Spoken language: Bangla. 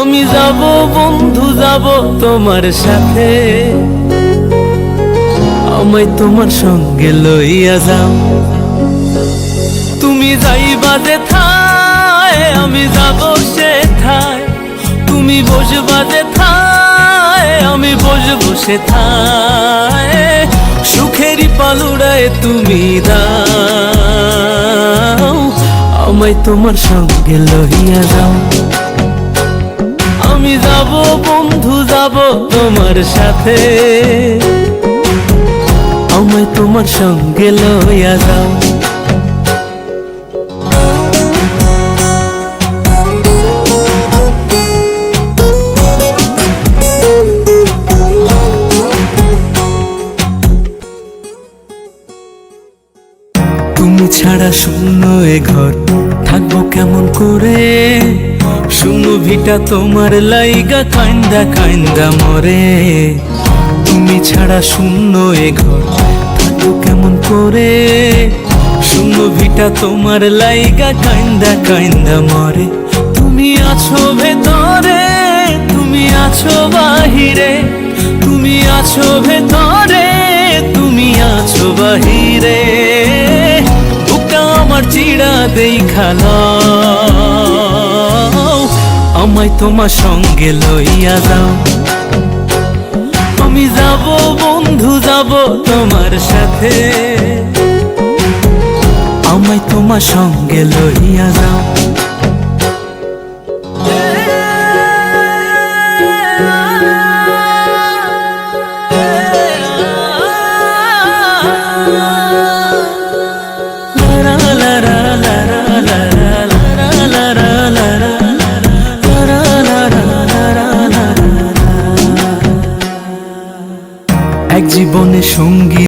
আমি যাব বন্ধু যাব তোমার সাথে, আমায় তোমার সঙ্গে লইয়া যাও। তুমি যাইবা যেথায় আমি যাব সেথায়, তুমি বসবা যেথায় আমি বসবো সেথায়। সুখেরই পালুড়ায় তুমি দাও, আমায় তোমার সঙ্গে লইয়া যাও। আমি যাব বন্ধু যাব তোমার সাথে, আমায় তোমার সঙ্গে লইয়া যাও। তুমি ছাড়া শূন্য এ ঘর থাকবো কেমন করে, শূন্য ভিটা তোমার লাইগা কান্দা কান্দা মরে। তুমি ছাড়া শূন্য এ ঘর থাকবো কেমন করে, শূন্য ভিটা তোমার লাইগা কান্দা কান্দা মরে। তুমি আছো ভেতরে তুমি আছো বাহিরে, তুমি আছো ভেতরে তুমি আছো বাহিরে। বুকটা আমার চিড়া দেখালো, আমায় তোমার সঙ্গে লইয়া যাও। আমি যাব বন্ধু যাব তোমার সাথে, আমায় তোমার সঙ্গে লইয়া যাও। এক জীবনে সঙ্গী